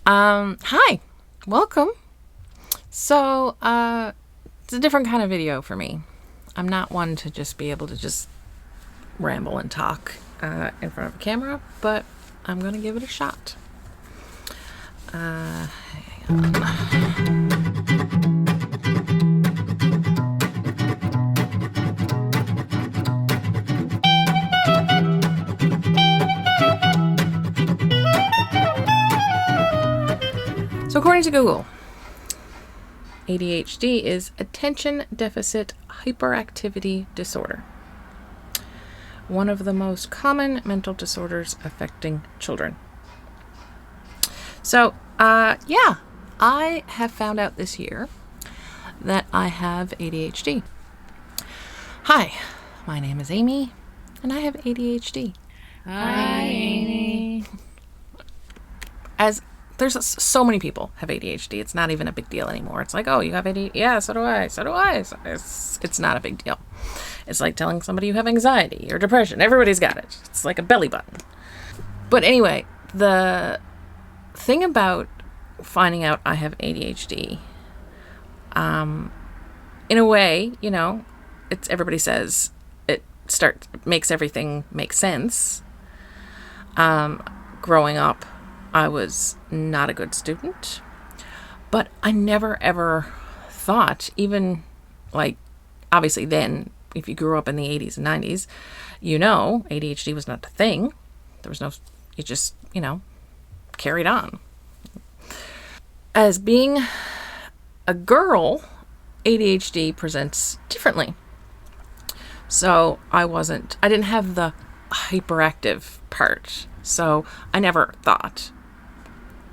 Hi, welcome. So, it's a different kind of video for me. I'm not one to just be able to just ramble and talk in front of a camera, but I'm going to give it a shot. Hang on. So according to Google, ADHD is attention deficit hyperactivity disorder, one of the most common mental disorders affecting children. So, I have found out this year that I have ADHD. Hi, my name is Amy, and I have ADHD. Hi, Amy. As there's so many people have ADHD. It's not even a big deal anymore. It's like, oh, you have ADHD? Yeah, so do I. So do I. So it's not a big deal. It's like telling somebody you have anxiety or depression. Everybody's got it. It's like a belly button. But anyway, the thing about finding out I have ADHD, in a way, it's everybody says it makes everything make sense. Growing up, I was not a good student, but I never ever thought, even like, obviously then, if you grew up in the 80s and 90s, ADHD was not a thing. There was no, it just, carried on. As being a girl, ADHD presents differently. So I didn't have the hyperactive part. So I never thought,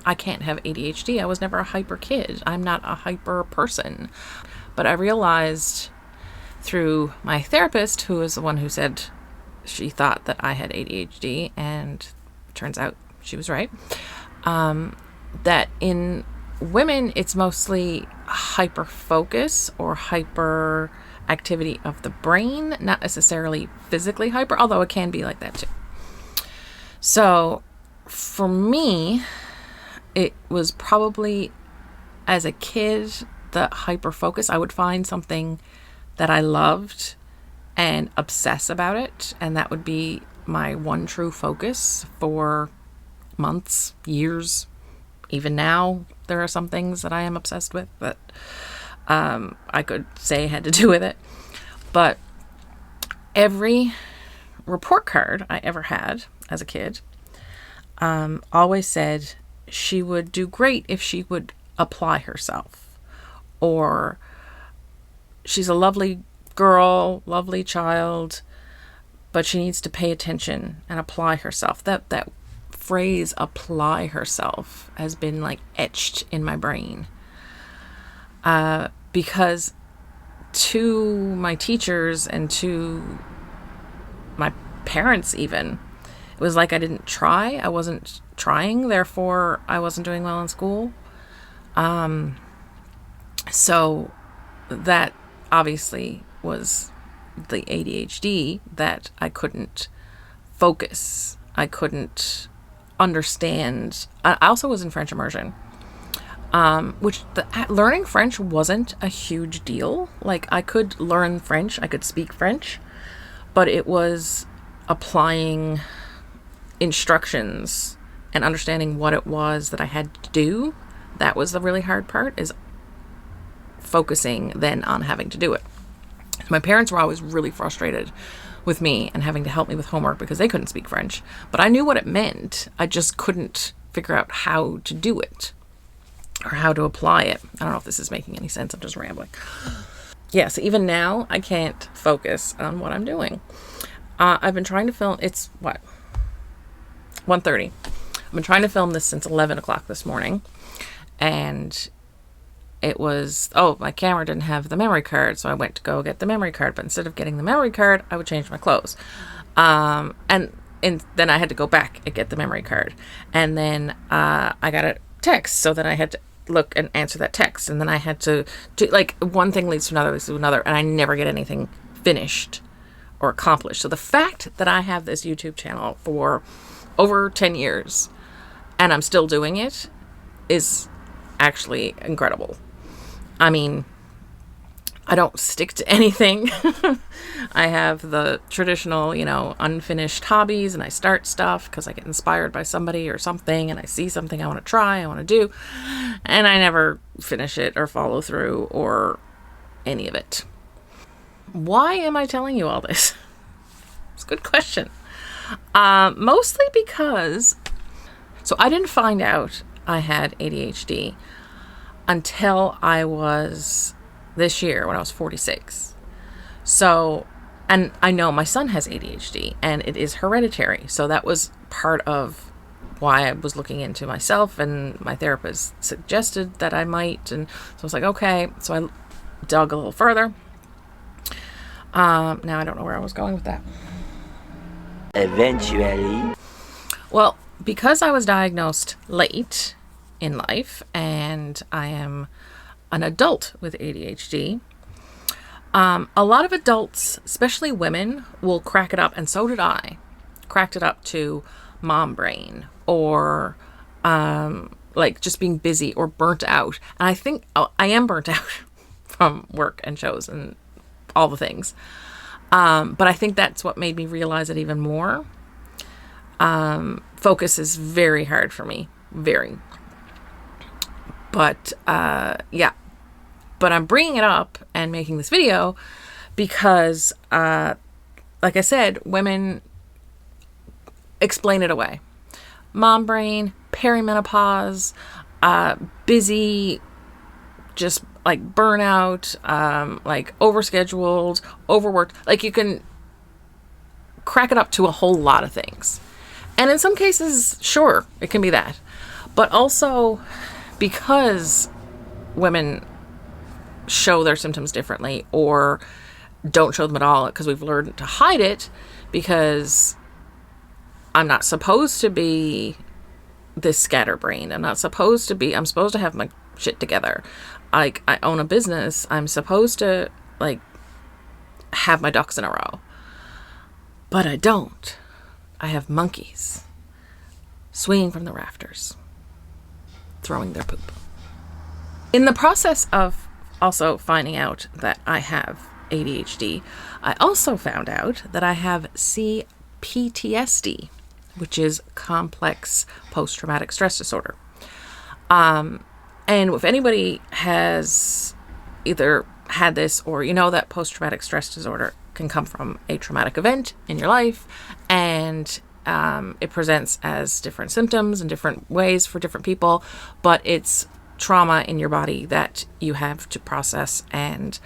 I can't have ADHD. I was never a hyper kid. I'm not a hyper person. But I realized through my therapist, who is the one who said she thought that I had ADHD, and it turns out she was right, that in women, it's mostly hyper focus or hyper activity of the brain, not necessarily physically hyper, although it can be like that too. So for me, it was probably, as a kid, the hyper focus. I would find something that I loved and obsess about it, and that would be my one true focus for months, years. Even now, there are some things that I am obsessed with that I could say had to do with it. But every report card I ever had as a kid always said she would do great if she would apply herself, or she's a lovely girl, lovely child, but she needs to pay attention and apply herself. That phrase, apply herself, has been like etched in my brain, because to my teachers and to my parents even, it was like I didn't try. I wasn't trying, therefore I wasn't doing well in school. So that obviously was the ADHD, that I couldn't focus. I couldn't understand. I also was in French immersion, which learning French wasn't a huge deal. Like, I could learn French, I could speak French, but it was applying instructions and understanding what it was that I had to do. That was the really hard part, is focusing then on having to do it. My parents were always really frustrated with me and having to help me with homework because they couldn't speak French, but I knew what it meant. I just couldn't figure out how to do it or how to apply it. I don't know if this is making any sense. I'm just rambling. Yes, even now I can't focus on what I'm doing. I've been trying to film. It's 1:30. I've been trying to film this since 11 o'clock this morning, and it was, my camera didn't have the memory card, so I went to go get the memory card, but instead of getting the memory card, I would change my clothes. And then I had to go back and get the memory card. And then I got a text, so then I had to look and answer that text. And then I had to do, like, one thing leads to another, and I never get anything finished or accomplished. So the fact that I have this YouTube channel for over 10 years and I'm still doing it is actually incredible. I mean, I don't stick to anything. I have the traditional, unfinished hobbies, and I start stuff because I get inspired by somebody or something, and I see something I want to try, I want to do, and I never finish it or follow through or any of it. Why am I telling you all this? It's a good question. Mostly because, so I didn't find out I had ADHD until I was this year when I was 46. So, and I know my son has ADHD and it is hereditary. So that was part of why I was looking into myself, and my therapist suggested that I might. And so I was like, okay. So I dug a little further. Now I don't know where I was going with that. Eventually. Well, because I was diagnosed late in life and I am an adult with ADHD, a lot of adults, especially women, will crack it up, and so did I. Cracked it up to mom brain or like just being busy or burnt out. And I think I am burnt out from work and shows and all the things. But I think that's what made me realize it even more. Focus is very hard for me. Very. But, yeah. But I'm bringing it up and making this video because, like I said, women explain it away. Mom brain, perimenopause, busy, just like burnout, like overscheduled, overworked. Like you can crack it up to a whole lot of things. And in some cases, sure, it can be that. But also because women show their symptoms differently or don't show them at all because we've learned to hide it, because I'm not supposed to be this scatterbrained. I'm supposed to have my shit together. Like, I own a business. I'm supposed to, like, have my ducks in a row. But I don't. I have monkeys swinging from the rafters, throwing their poop. In the process of also finding out that I have ADHD, I also found out that I have CPTSD, which is complex post-traumatic stress disorder. And if anybody has either had this or that post-traumatic stress disorder can come from a traumatic event in your life, and it presents as different symptoms in different ways for different people, but it's trauma in your body that you have to process. And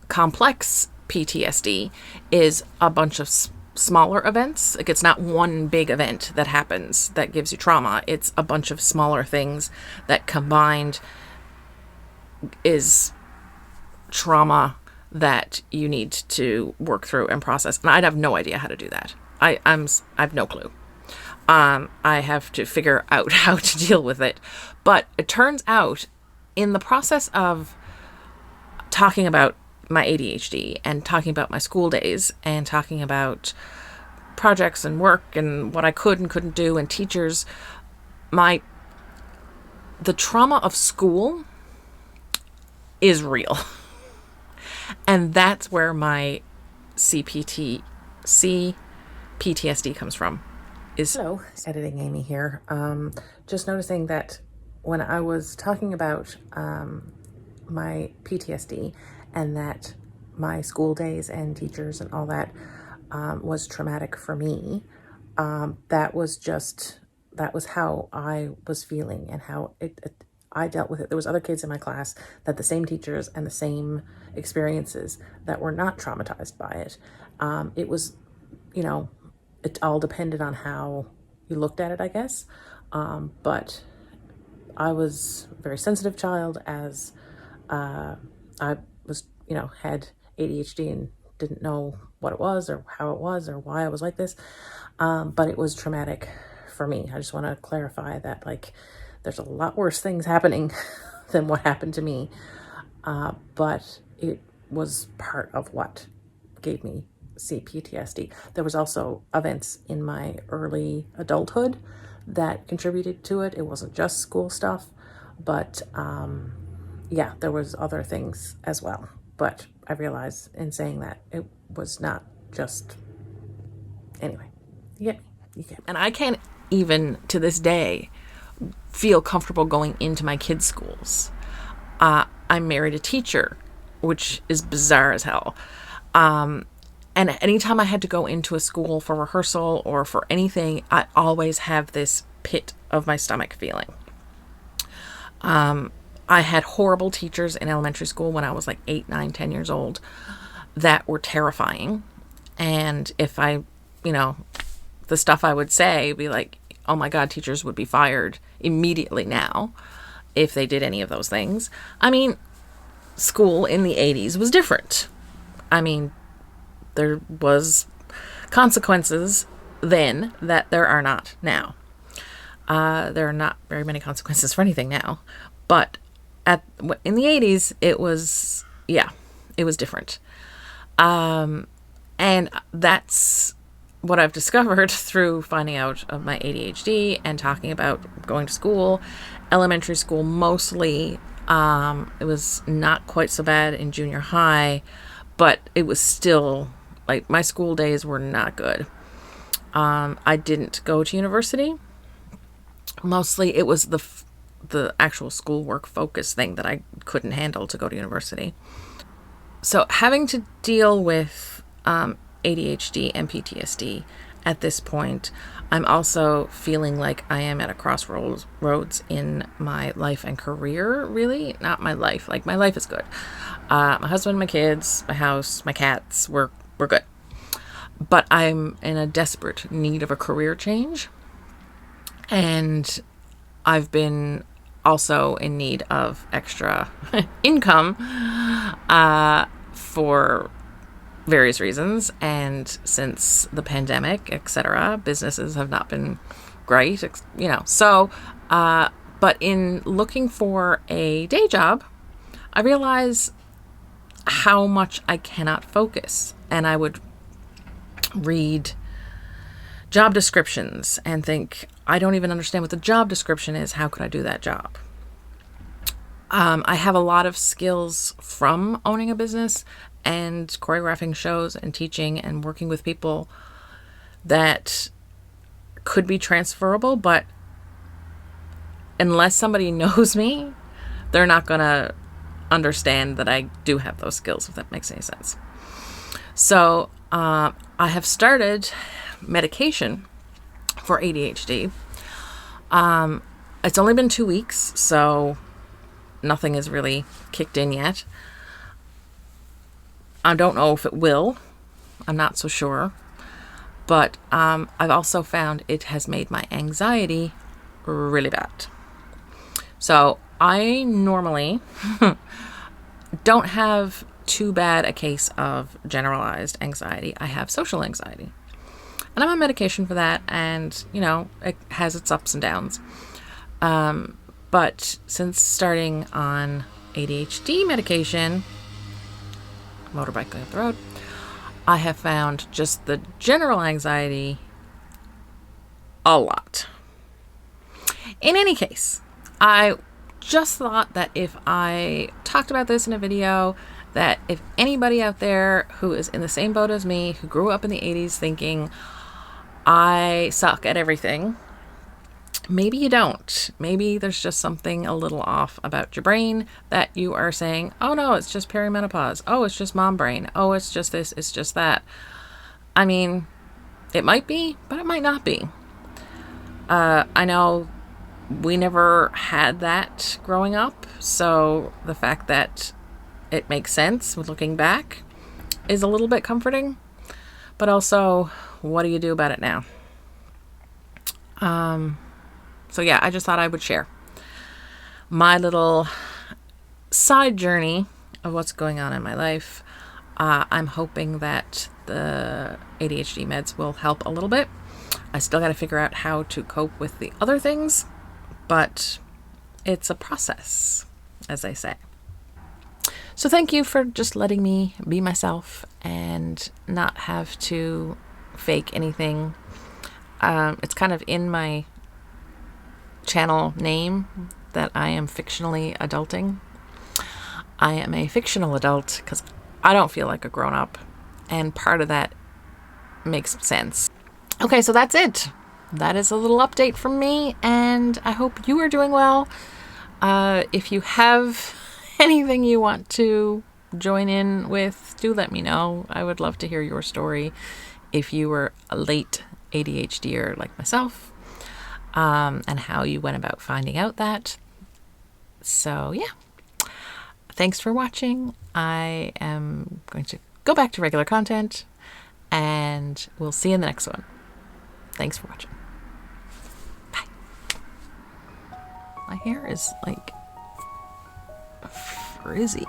complex PTSD is a bunch of smaller events. Like, it's not one big event that happens that gives you trauma. It's a bunch of smaller things that combined is trauma that you need to work through and process. And I'd have no idea how to do that. I have no clue. I have to figure out how to deal with it. But it turns out, in the process of talking about my ADHD and talking about my school days and talking about projects and work and what I could and couldn't do and teachers, the trauma of school is real. And that's where my CPTSD comes from. Hello, editing Amy here. Just noticing that when I was talking about my PTSD and that my school days and teachers and all that was traumatic for me, that was how I was feeling and how I dealt with it. There was other kids in my class that had the same teachers and the same experiences that were not traumatized by it. It was, it all depended on how you looked at it, I guess. But I was a very sensitive child, as I was, had ADHD and didn't know what it was or how it was or why I was like this. But it was traumatic for me. I just want to clarify that, like, there's a lot worse things happening than what happened to me. But it was part of what gave me CPTSD. There was also events in my early adulthood that contributed to it. It wasn't just school stuff, but yeah, there was other things as well. But I realized in saying that it was not just, anyway, you get me. You get me. And I can't even to this day feel comfortable going into my kids' schools. I married a teacher, which is bizarre as hell. And anytime I had to go into a school for rehearsal or for anything, I always have this pit of my stomach feeling. I had horrible teachers in elementary school when I was like 8, 9, 10 years old that were terrifying. And if I, the stuff I would say be like, oh my God, teachers would be fired immediately now if they did any of those things. I mean, school in the 80s was different. I mean, there was consequences then that there are not now. There are not very many consequences for anything now. But in the 80s, it was different. And that's what I've discovered through finding out of my ADHD and talking about going to school. Elementary school mostly, it was not quite so bad in junior high, but it was still, like, my school days were not good. I didn't go to university. Mostly it was the actual schoolwork focus thing that I couldn't handle to go to university. So having to deal with ADHD and PTSD at this point, I'm also feeling like I am at a crossroads in my life and career, really. Not my life. Like, my life is good. My husband, my kids, my house, my cats, we're good. But I'm in a desperate need of a career change. And I've been also in need of extra income for various reasons. And since the pandemic, etc., businesses have not been great, So, but in looking for a day job, I realize how much I cannot focus. And I would read job descriptions and think, I don't even understand what the job description is. How could I do that job? I have a lot of skills from owning a business and choreographing shows and teaching and working with people that could be transferable, but unless somebody knows me, they're not going to understand that I do have those skills, if that makes any sense. So I have started medication for ADHD. It's only been 2 weeks, so nothing is really kicked in yet. I don't know if it will. I'm not so sure. But I've also found it has made my anxiety really bad. So I normally don't have too bad a case of generalized anxiety. I have social anxiety. And I'm on medication for that, and, it has its ups and downs. But since starting on ADHD medication, motorbike going up the road, I have found just the general anxiety a lot. In any case, I just thought that if I talked about this in a video, that if anybody out there who is in the same boat as me, who grew up in the 80s thinking, I suck at everything, maybe you don't. Maybe there's just something a little off about your brain that you are saying, oh no, it's just perimenopause. Oh, it's just mom brain. Oh, it's just this, it's just that. I mean, it might be, but it might not be. I know we never had that growing up, so the fact that it makes sense with looking back is a little bit comforting, but also, what do you do about it now? So yeah, I just thought I would share my little side journey of what's going on in my life. I'm hoping that the ADHD meds will help a little bit. I still got to figure out how to cope with the other things, but it's a process, as they say. So thank you for just letting me be myself and not have to fake anything. It's kind of in my channel name that I am fictionally adulting. I am a fictional adult because I don't feel like a grown-up, and part of that makes sense. Okay, so that's it. That is a little update from me, and I hope you are doing well. If you have anything you want to join in with, do let me know. I would love to hear your story if you were a late ADHDer like myself, and how you went about finding out that. So yeah, thanks for watching. I am going to go back to regular content, and we'll see you in the next one. Thanks for watching. Bye. My hair is like frizzy.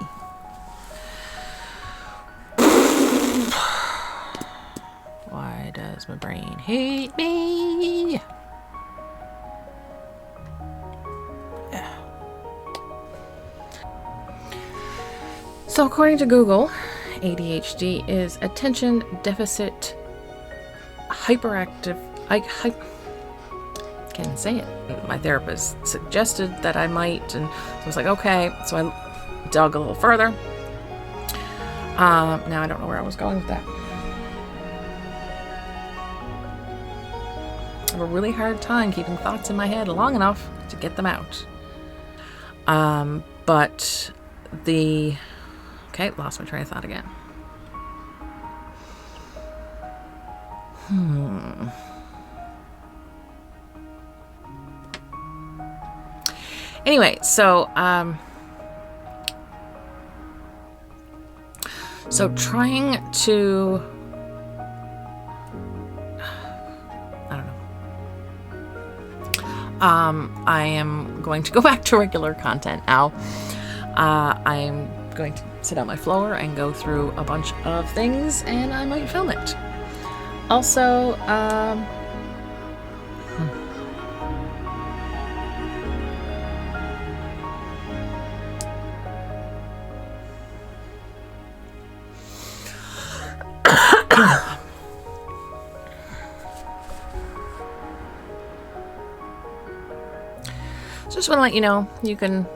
Why does my brain hate me? So according to Google, ADHD is attention deficit hyperactive. Can't say it. My therapist suggested that I might, and so I was like, okay. So I dug a little further. Now I don't know where I was going with that. I have a really hard time keeping thoughts in my head long enough to get them out. But the... Okay, lost my train of thought again. Anyway, so trying to, I don't know. I am going to go back to regular content now. I am going to sit on my floor and go through a bunch of things, and I might film it. Also, just want to let you know you can